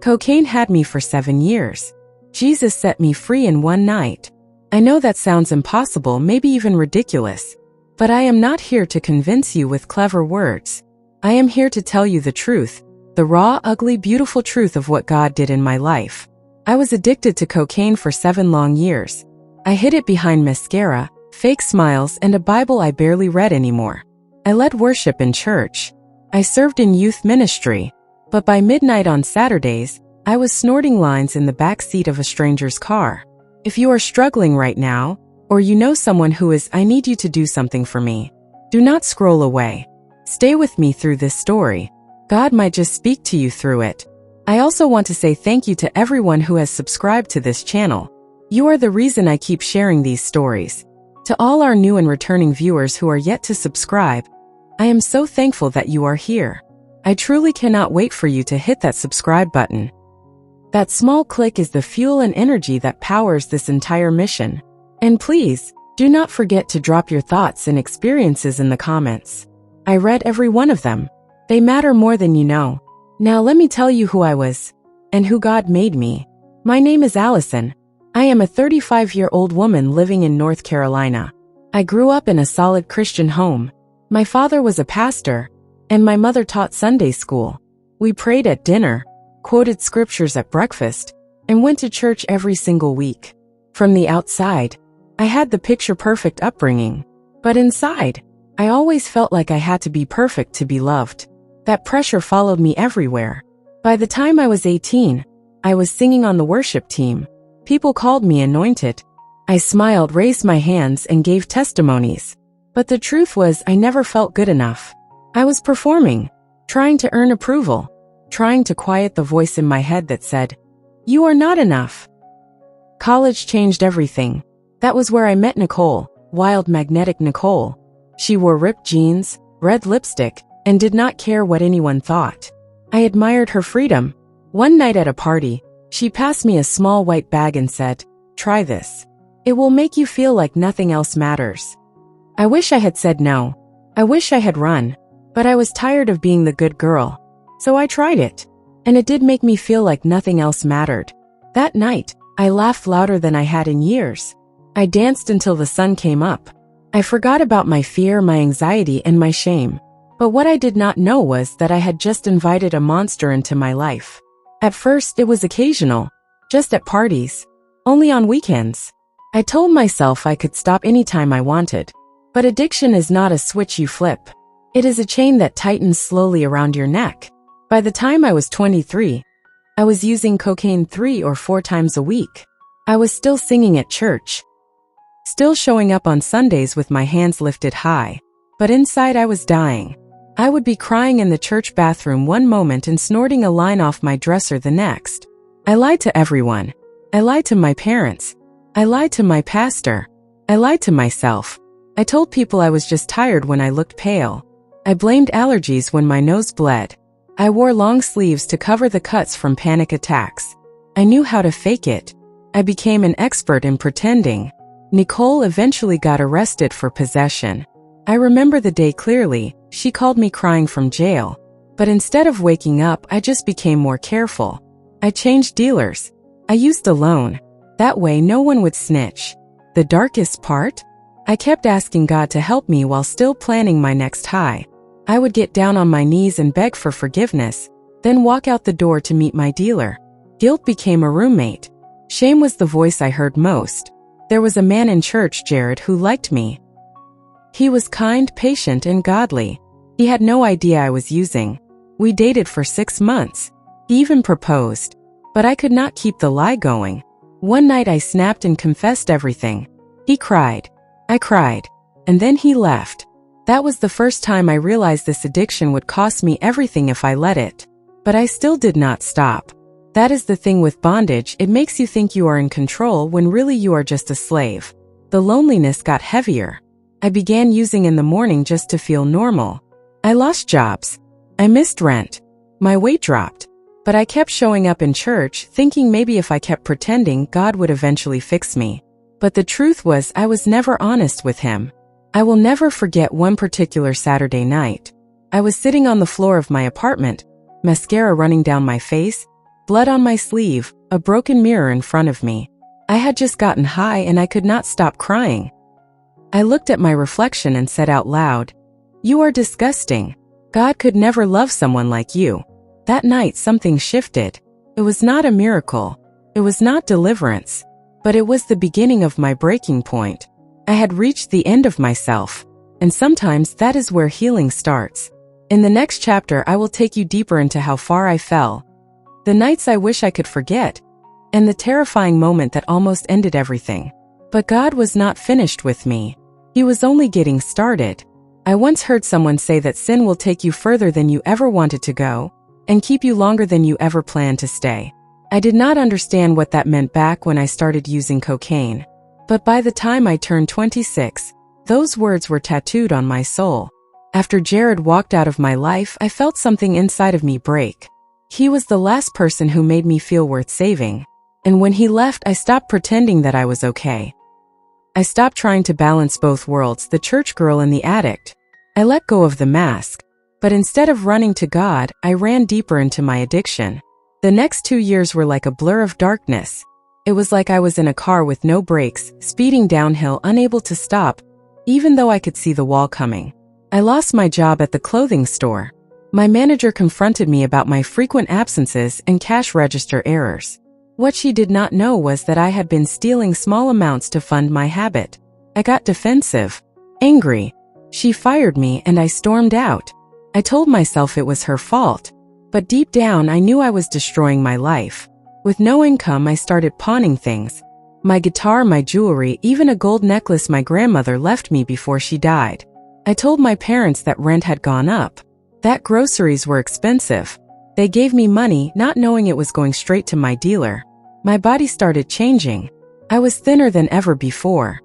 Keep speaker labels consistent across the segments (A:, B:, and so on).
A: Cocaine had me for 7 years. Jesus set me free in one night. I know that sounds impossible, maybe even ridiculous. But I am not here to convince you with clever words. I am here to tell you the truth, the raw, ugly, beautiful truth of what God did in my life. I was addicted to cocaine for 7 long years. I hid it behind mascara, fake smiles, and a Bible I barely read anymore. I led worship in church. I served in youth ministry. But by midnight on Saturdays, I was snorting lines in the back seat of a stranger's car. If you are struggling right now, or you know someone who is, I need you to do something for me, do not scroll away. Stay with me through this story. God might just speak to you through it. I also want to say thank you to everyone who has subscribed to this channel. You are the reason I keep sharing these stories. To all our new and returning viewers who are yet to subscribe, I am so thankful that you are here. I truly cannot wait for you to hit that subscribe button. That small click is the fuel and energy that powers this entire mission. And please, do not forget to drop your thoughts and experiences in the comments. I read every one of them. They matter more than you know. Now let me tell you who I was, and who God made me. My name is Allison. I am a 35-year-old woman living in North Carolina. I grew up in a solid Christian home. My father was a pastor, and my mother taught Sunday school. We prayed at dinner, quoted scriptures at breakfast, and went to church every single week. From the outside, I had the picture-perfect upbringing. But inside, I always felt like I had to be perfect to be loved. That pressure followed me everywhere. By the time I was 18, I was singing on the worship team. People called me anointed. I smiled, raised my hands, and gave testimonies. But the truth was, I never felt good enough. I was performing, trying to earn approval, trying to quiet the voice in my head that said, "You are not enough." College changed everything. That was where I met Nicole, wild, magnetic Nicole. She wore ripped jeans, red lipstick, and did not care what anyone thought. I admired her freedom. One night at a party, she passed me a small white bag and said, "Try this. It will make you feel like nothing else matters." I wish I had said no. I wish I had run. But I was tired of being the good girl. So I tried it. And it did make me feel like nothing else mattered. That night, I laughed louder than I had in years. I danced until the sun came up. I forgot about my fear, my anxiety, and my shame. But what I did not know was that I had just invited a monster into my life. At first, it was occasional, just at parties, only on weekends. I told myself I could stop anytime I wanted. But addiction is not a switch you flip. It is a chain that tightens slowly around your neck. By the time I was 23, I was using cocaine 3 or 4 times a week. I was still singing at church, still showing up on Sundays with my hands lifted high. But inside I was dying. I would be crying in the church bathroom one moment and snorting a line off my dresser the next. I lied to everyone. I lied to my parents. I lied to my pastor. I lied to myself. I told people I was just tired when I looked pale. I blamed allergies when my nose bled. I wore long sleeves to cover the cuts from panic attacks. I knew how to fake it. I became an expert in pretending. Nicole eventually got arrested for possession. I remember the day clearly. She called me crying from jail. But instead of waking up, I just became more careful. I changed dealers. I used a loan. That way no one would snitch. The darkest part? I kept asking God to help me while still planning my next high. I would get down on my knees and beg for forgiveness, then walk out the door to meet my dealer. Guilt became a roommate. Shame was the voice I heard most. There was a man in church, Jared, who liked me. He was kind, patient, and godly. He had no idea I was using. We dated for 6 months. He even proposed. But I could not keep the lie going. One night I snapped and confessed everything. He cried. I cried. And then he left. That was the first time I realized this addiction would cost me everything if I let it. But I still did not stop. That is the thing with bondage, it makes you think you are in control when really you are just a slave. The loneliness got heavier. I began using in the morning just to feel normal. I lost jobs. I missed rent. My weight dropped. But I kept showing up in church, thinking maybe if I kept pretending, God would eventually fix me. But the truth was, I was never honest with Him. I will never forget one particular Saturday night. I was sitting on the floor of my apartment, mascara running down my face, blood on my sleeve, a broken mirror in front of me. I had just gotten high and I could not stop crying. I looked at my reflection and said out loud, "You are disgusting. God could never love someone like you." That night something shifted. It was not a miracle. It was not deliverance. But it was the beginning of my breaking point. I had reached the end of myself. And sometimes that is where healing starts. In the next chapter I will take you deeper into how far I fell, the nights I wish I could forget, and the terrifying moment that almost ended everything. But God was not finished with me. He was only getting started. I once heard someone say that sin will take you further than you ever wanted to go, and keep you longer than you ever planned to stay. I did not understand what that meant back when I started using cocaine. But by the time I turned 26, those words were tattooed on my soul. After Jared walked out of my life, I felt something inside of me break. He was the last person who made me feel worth saving. And when he left, I stopped pretending that I was okay. I stopped trying to balance both worlds, the church girl and the addict. I let go of the mask. But instead of running to God, I ran deeper into my addiction. The next 2 years were like a blur of darkness. It was like I was in a car with no brakes, speeding downhill, unable to stop, even though I could see the wall coming. I lost my job at the clothing store. My manager confronted me about my frequent absences and cash register errors. What she did not know was that I had been stealing small amounts to fund my habit. I got defensive, angry. She fired me and I stormed out. I told myself it was her fault. But deep down I knew I was destroying my life. With no income, I started pawning things. My guitar, my jewelry, even a gold necklace my grandmother left me before she died. I told my parents that rent had gone up, that groceries were expensive. They gave me money, not knowing it was going straight to my dealer. My body started changing. I was thinner than ever before.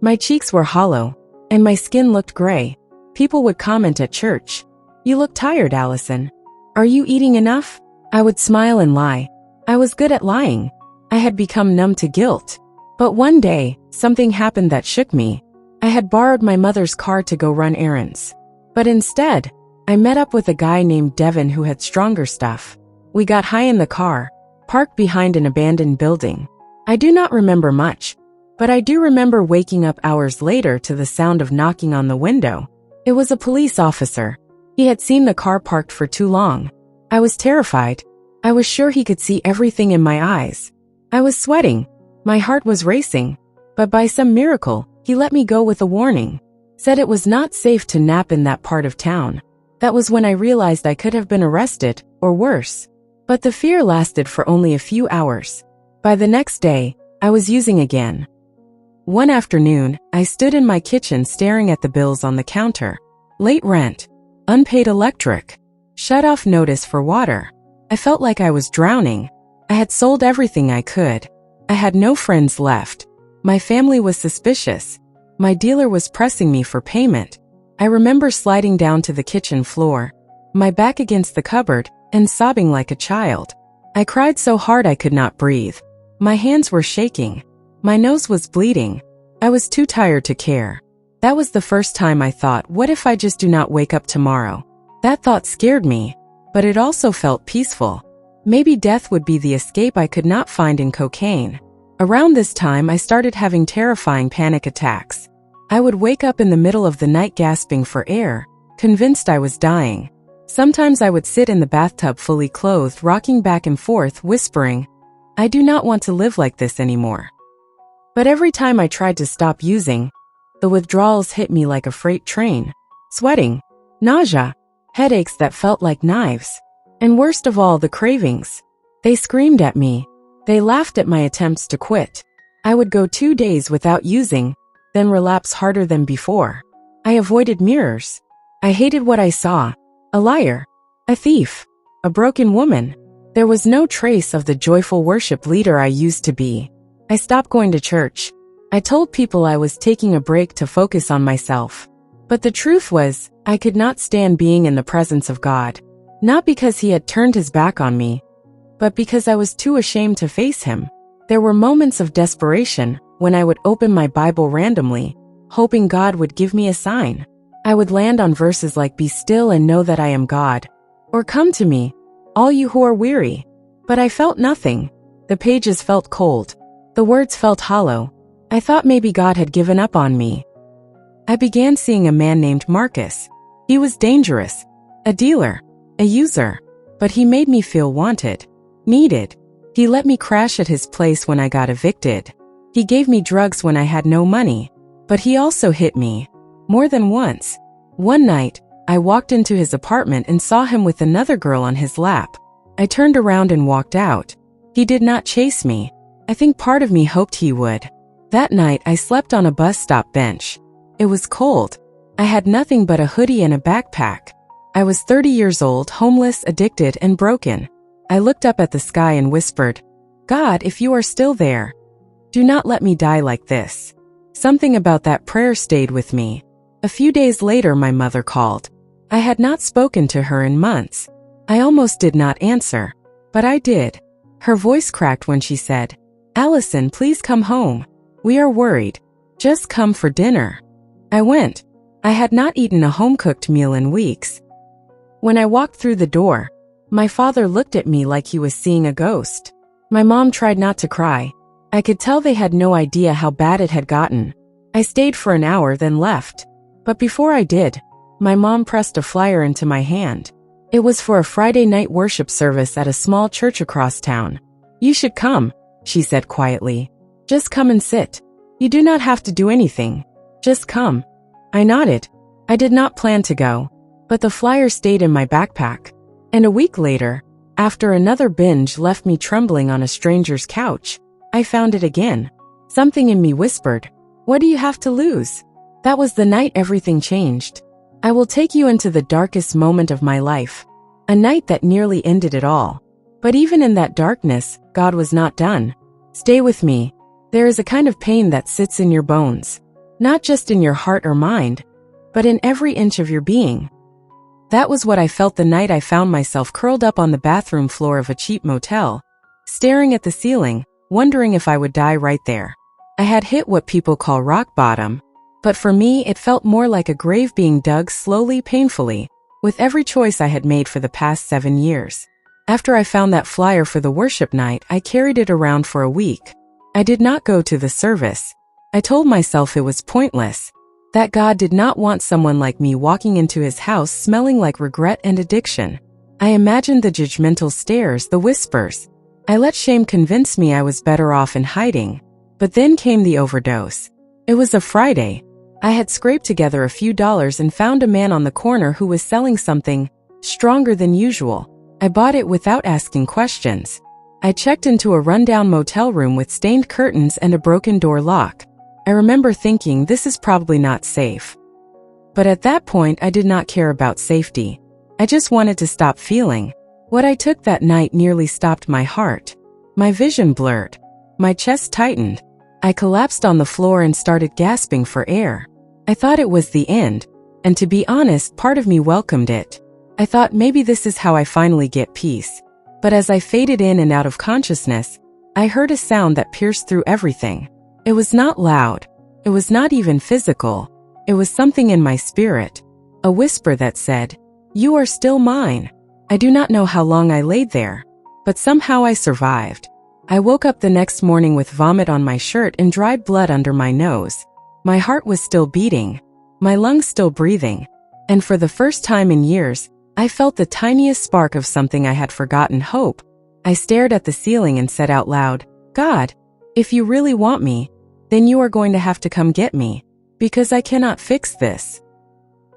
A: My cheeks were hollow, and my skin looked gray. People would comment at church, "You look tired, Allison. Are you eating enough?" I would smile and lie. I was good at lying. I had become numb to guilt. But one day, something happened that shook me. I had borrowed my mother's car to go run errands. But instead, I met up with a guy named Devin who had stronger stuff. We got high in the car, parked behind an abandoned building. I do not remember much, but I do remember waking up hours later to the sound of knocking on the window. It was a police officer. He had seen the car parked for too long. I was terrified. I was sure he could see everything in my eyes. I was sweating. My heart was racing. But by some miracle, he let me go with a warning. Said it was not safe to nap in that part of town. That was when I realized I could have been arrested, or worse. But the fear lasted for only a few hours. By the next day, I was using again. One afternoon, I stood in my kitchen staring at the bills on the counter. Late rent, unpaid electric, shut-off notice for water. I felt like I was drowning. I had sold everything I could. I had no friends left. My family was suspicious. My dealer was pressing me for payment. I remember sliding down to the kitchen floor, my back against the cupboard, and sobbing like a child. I cried so hard I could not breathe. My hands were shaking. My nose was bleeding. I was too tired to care. That was the first time I thought, what if I just do not wake up tomorrow? That thought scared me, but it also felt peaceful. Maybe death would be the escape I could not find in cocaine. Around this time, I started having terrifying panic attacks. I would wake up in the middle of the night gasping for air, convinced I was dying. Sometimes I would sit in the bathtub fully clothed, rocking back and forth, whispering, "I do not want to live like this anymore." But every time I tried to stop using, the withdrawals hit me like a freight train. Sweating, nausea, headaches that felt like knives. And worst of all, the cravings. They screamed at me. They laughed at my attempts to quit. I would go 2 days without using, then relapse harder than before. I avoided mirrors. I hated what I saw. A liar. A thief. A broken woman. There was no trace of the joyful worship leader I used to be. I stopped going to church. I told people I was taking a break to focus on myself. But the truth was, I could not stand being in the presence of God. Not because he had turned his back on me, but because I was too ashamed to face him. There were moments of desperation when I would open my Bible randomly, hoping God would give me a sign. I would land on verses like, "Be still and know that I am God," or "Come to me, all you who are weary." But I felt nothing. The pages felt cold. The words felt hollow. I thought maybe God had given up on me. I began seeing a man named Marcus. He was dangerous. A dealer. A user. But he made me feel wanted. Needed. He let me crash at his place when I got evicted. He gave me drugs when I had no money. But he also hit me. More than once. One night, I walked into his apartment and saw him with another girl on his lap. I turned around and walked out. He did not chase me. I think part of me hoped he would. That night, I slept on a bus stop bench. It was cold. I had nothing but a hoodie and a backpack. I was 30 years old, homeless, addicted, and broken. I looked up at the sky and whispered, God, if you are still there, do not let me die like this. Something about that prayer stayed with me. A few days later, my mother called. I had not spoken to her in months. I almost did not answer, but I did. Her voice cracked when she said, Allison, please come home. We are worried. Just come for dinner. I went. I had not eaten a home-cooked meal in weeks. When I walked through the door, my father looked at me like he was seeing a ghost. My mom tried not to cry. I could tell they had no idea how bad it had gotten. I stayed for an hour, then left. But before I did, my mom pressed a flyer into my hand. It was for a Friday night worship service at a small church across town. You should come, she said quietly. Just come and sit. You do not have to do anything. Just come. I nodded. I did not plan to go, but the flyer stayed in my backpack. And a week later, after another binge left me trembling on a stranger's couch, I found it again. Something in me whispered, what do you have to lose? That was the night everything changed. I will take you into the darkest moment of my life. A night that nearly ended it all. But even in that darkness, God was not done. Stay with me. There is a kind of pain that sits in your bones. Not just in your heart or mind, but in every inch of your being. That was what I felt the night I found myself curled up on the bathroom floor of a cheap motel, staring at the ceiling, wondering if I would die right there. I had hit what people call rock bottom, but for me it felt more like a grave being dug slowly, painfully, with every choice I had made for the past 7 years. After I found that flyer for the worship night, I carried it around for a week. I did not go to the service. I told myself it was pointless, that God did not want someone like me walking into his house smelling like regret and addiction. I imagined the judgmental stares, the whispers. I let shame convince me I was better off in hiding. But then came the overdose. It was a Friday. I had scraped together a few dollars and found a man on the corner who was selling something stronger than usual. I bought it without asking questions. I checked into a rundown motel room with stained curtains and a broken door lock. I remember thinking this is probably not safe. But at that point, I did not care about safety. I just wanted to stop feeling. What I took that night nearly stopped my heart. My vision blurred. My chest tightened. I collapsed on the floor and started gasping for air. I thought it was the end, and to be honest, part of me welcomed it. I thought maybe this is how I finally get peace. But as I faded in and out of consciousness, I heard a sound that pierced through everything. It was not loud. It was not even physical. It was something in my spirit. A whisper that said, "You are still mine." I do not know how long I laid there, but somehow I survived. I woke up the next morning with vomit on my shirt and dried blood under my nose. My heart was still beating, my lungs still breathing, and for the first time in years, I felt the tiniest spark of something I had forgotten: hope. I stared at the ceiling and said out loud, God, if you really want me, then you are going to have to come get me, because I cannot fix this.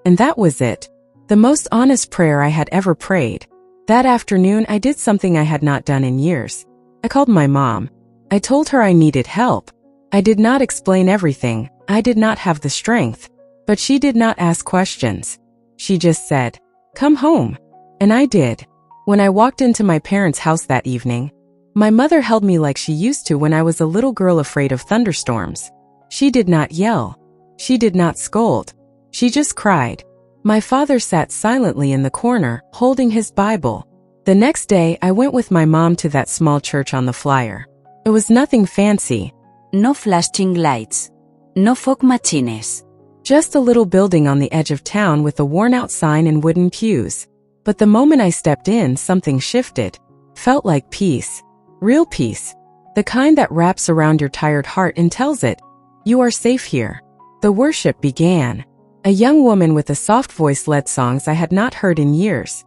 A: And that was it. The most honest prayer I had ever prayed. That afternoon, I did something I had not done in years. I called my mom. I told her I needed help. I did not explain everything. I did not have the strength. But she did not ask questions. She just said, "Come home." And I did. When I walked into my parents' house that evening, my mother held me like she used to when I was a little girl afraid of thunderstorms. She did not yell. She did not scold. She just cried. My father sat silently in the corner, holding his Bible. The next day, I went with my mom to that small church on the flyer. It was nothing fancy.
B: No flashing lights. No fog machines.
A: Just a little building on the edge of town with a worn-out sign and wooden pews. But the moment I stepped in, something shifted. Felt like peace. Real peace. The kind that wraps around your tired heart and tells it, you are safe here. The worship began. A young woman with a soft voice led songs I had not heard in years.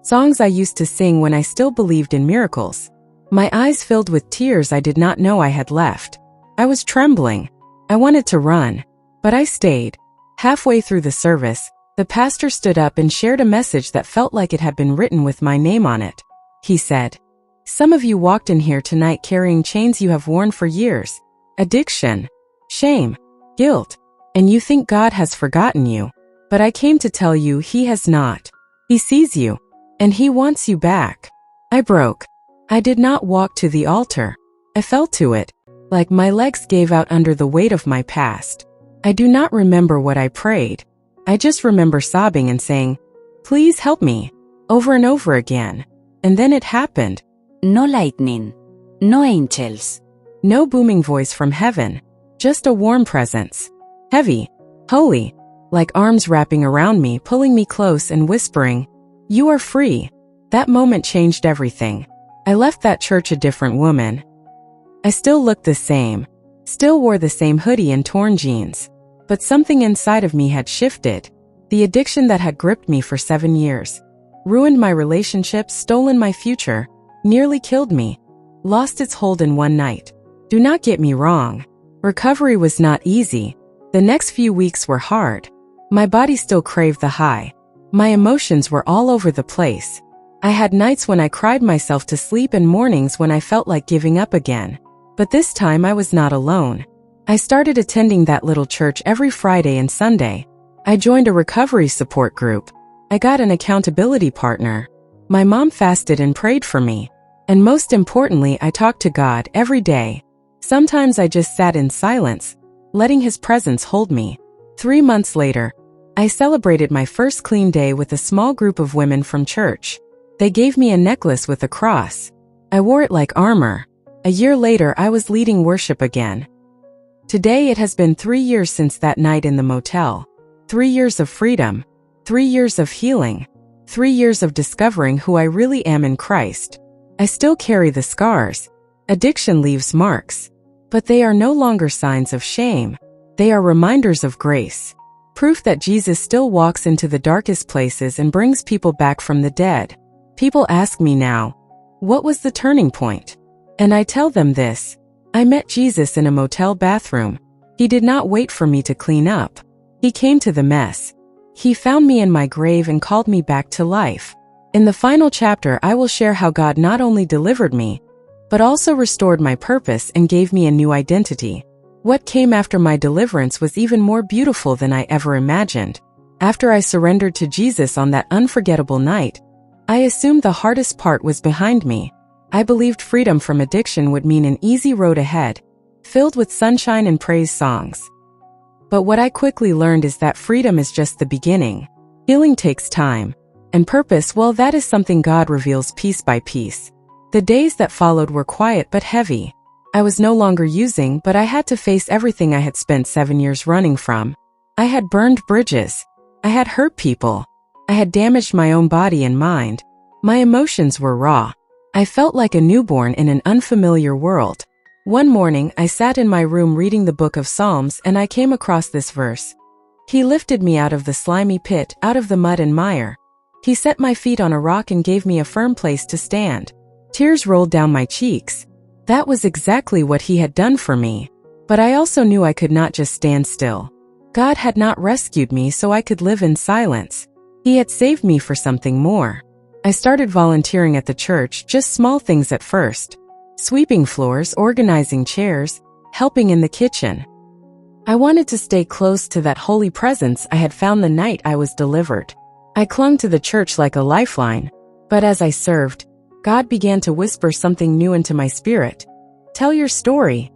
A: Songs I used to sing when I still believed in miracles. My eyes filled with tears I did not know I had left. I was trembling. I wanted to run, but I stayed. Halfway through the service, the pastor stood up and shared a message that felt like it had been written with my name on it. He said, "Some of you walked in here tonight carrying chains you have worn for years. Addiction, shame, guilt, and you think God has forgotten you. But I came to tell you He has not. He sees you, and He wants you back." I broke. I did not walk to the altar. I fell to it, like my legs gave out under the weight of my past. I do not remember what I prayed. I just remember sobbing and saying, "Please help me," over and over again. And then it happened.
B: No lightning. No angels.
A: No booming voice from heaven. Just a warm presence. Heavy. Holy. Like arms wrapping around me, pulling me close and whispering, "You are free." That moment changed everything. I left that church a different woman. I still looked the same. Still wore the same hoodie and torn jeans. But something inside of me had shifted. The addiction that had gripped me for 7 years. Ruined my relationships, stolen my future, nearly killed me. Lost its hold in one night. Do not get me wrong. Recovery was not easy. The next few weeks were hard. My body still craved the high. My emotions were all over the place. I had nights when I cried myself to sleep and mornings when I felt like giving up again. But this time I was not alone. I started attending that little church every Friday and Sunday. I joined a recovery support group. I got an accountability partner. My mom fasted and prayed for me. And most importantly, I talked to God every day. Sometimes I just sat in silence, letting His presence hold me. 3 months later, I celebrated my first clean day with a small group of women from church. They gave me a necklace with a cross. I wore it like armor. A year later, I was leading worship again. Today, it has been 3 years since that night in the motel. 3 years of freedom. 3 years of healing. 3 years of discovering who I really am in Christ. I still carry the scars. Addiction leaves marks. But they are no longer signs of shame. They are reminders of grace. Proof that Jesus still walks into the darkest places and brings people back from the dead. People ask me now, what was the turning point? And I tell them this. I met Jesus in a motel bathroom. He did not wait for me to clean up. He came to the mess. He found me in my grave and called me back to life. In the final chapter, I will share how God not only delivered me, but also restored my purpose and gave me a new identity. What came after my deliverance was even more beautiful than I ever imagined. After I surrendered to Jesus on that unforgettable night, I assumed the hardest part was behind me. I believed freedom from addiction would mean an easy road ahead, filled with sunshine and praise songs. But what I quickly learned is that freedom is just the beginning. Healing takes time. And purpose, well, that is something God reveals piece by piece. The days that followed were quiet but heavy. I was no longer using, but I had to face everything I had spent 7 years running from. I had burned bridges. I had hurt people. I had damaged my own body and mind. My emotions were raw. I felt like a newborn in an unfamiliar world. One morning, I sat in my room reading the book of Psalms and I came across this verse. He lifted me out of the slimy pit, out of the mud and mire. He set my feet on a rock and gave me a firm place to stand. Tears rolled down my cheeks. That was exactly what He had done for me. But I also knew I could not just stand still. God had not rescued me so I could live in silence. He had saved me for something more. I started volunteering at the church, just small things at first. Sweeping floors, organizing chairs, helping in the kitchen. I wanted to stay close to that holy presence I had found the night I was delivered. I clung to the church like a lifeline. But as I served, God began to whisper something new into my spirit. Tell your story.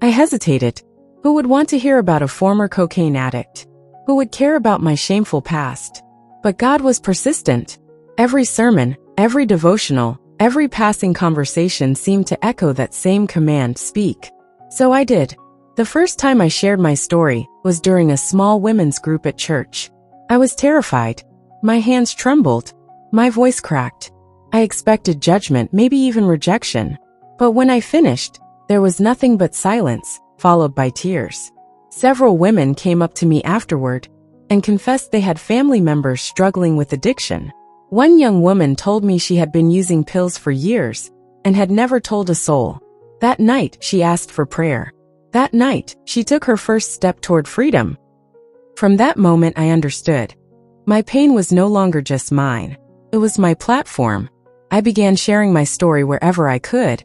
A: I hesitated. Who would want to hear about a former cocaine addict? Who would care about my shameful past? But God was persistent. Every sermon, every devotional, every passing conversation seemed to echo that same command, speak. So I did. The first time I shared my story was during a small women's group at church. I was terrified. My hands trembled. My voice cracked. I expected judgment, maybe even rejection. But when I finished, there was nothing but silence, followed by tears. Several women came up to me afterward and confessed they had family members struggling with addiction. One young woman told me she had been using pills for years and had never told a soul. That night, she asked for prayer. That night, she took her first step toward freedom. From that moment, I understood. My pain was no longer just mine. It was my platform. I began sharing my story wherever I could.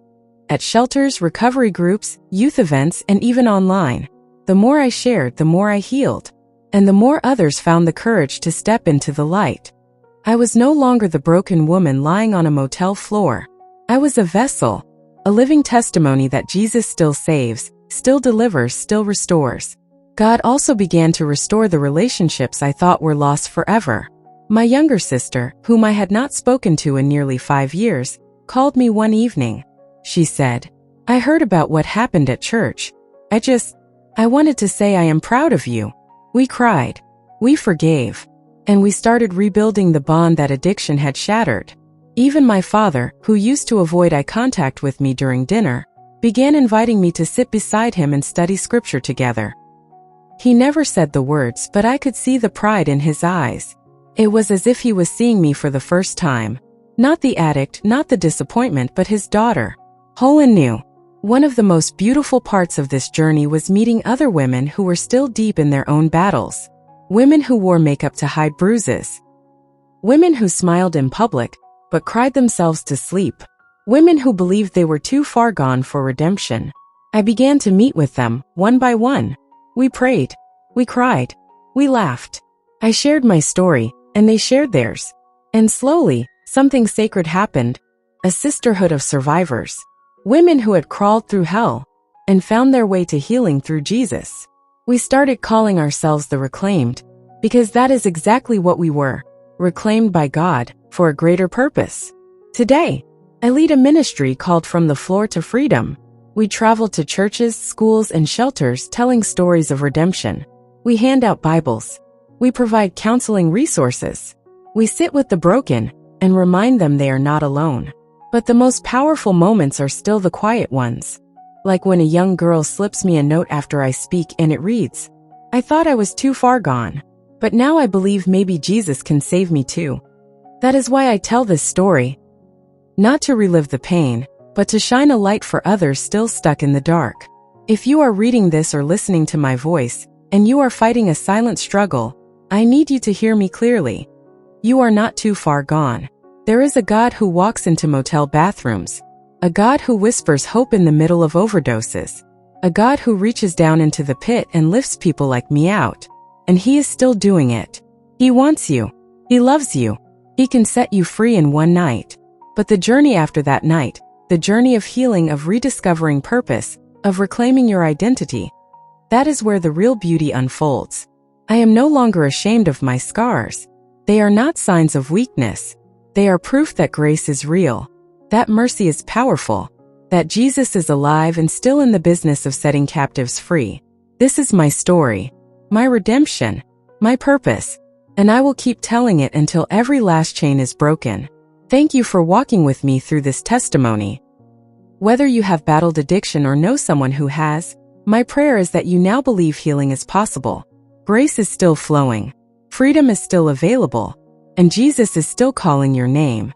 A: At shelters, recovery groups, youth events, and even online. The more I shared, the more I healed. And the more others found the courage to step into the light. I was no longer the broken woman lying on a motel floor. I was a vessel, a living testimony that Jesus still saves, still delivers, still restores. God also began to restore the relationships I thought were lost forever. My younger sister, whom I had not spoken to in nearly 5 years, called me one evening. She said, "I heard about what happened at church. I wanted to say I am proud of you." We cried. We forgave. And we started rebuilding the bond that addiction had shattered. Even my father, who used to avoid eye contact with me during dinner, began inviting me to sit beside him and study scripture together. He never said the words, but I could see the pride in his eyes. It was as if he was seeing me for the first time. Not the addict, not the disappointment, but his daughter. Whole and new. One of the most beautiful parts of this journey was meeting other women who were still deep in their own battles. Women who wore makeup to hide bruises. Women who smiled in public, but cried themselves to sleep. Women who believed they were too far gone for redemption. I began to meet with them, one by one. We prayed. We cried. We laughed. I shared my story, and they shared theirs. And slowly, something sacred happened. A sisterhood of survivors. Women who had crawled through hell and found their way to healing through Jesus. We started calling ourselves the Reclaimed, because that is exactly what we were, reclaimed by God for a greater purpose. Today, I lead a ministry called From the Floor to Freedom. We travel to churches, schools, and shelters telling stories of redemption. We hand out Bibles. We provide counseling resources. We sit with the broken and remind them they are not alone. But the most powerful moments are still the quiet ones. Like when a young girl slips me a note after I speak and it reads, "I thought I was too far gone, but now I believe maybe Jesus can save me too." That is why I tell this story. Not to relive the pain, but to shine a light for others still stuck in the dark. If you are reading this or listening to my voice, and you are fighting a silent struggle, I need you to hear me clearly. You are not too far gone. There is a God who walks into motel bathrooms. A God who whispers hope in the middle of overdoses. A God who reaches down into the pit and lifts people like me out. And He is still doing it. He wants you. He loves you. He can set you free in one night. But the journey after that night, the journey of healing, of rediscovering purpose, of reclaiming your identity, that is where the real beauty unfolds. I am no longer ashamed of my scars. They are not signs of weakness. They are proof that grace is real. That mercy is powerful, that Jesus is alive and still in the business of setting captives free. This is my story, my redemption, my purpose, and I will keep telling it until every last chain is broken. Thank you for walking with me through this testimony. Whether you have battled addiction or know someone who has, my prayer is that you now believe healing is possible. Grace is still flowing, freedom is still available, and Jesus is still calling your name.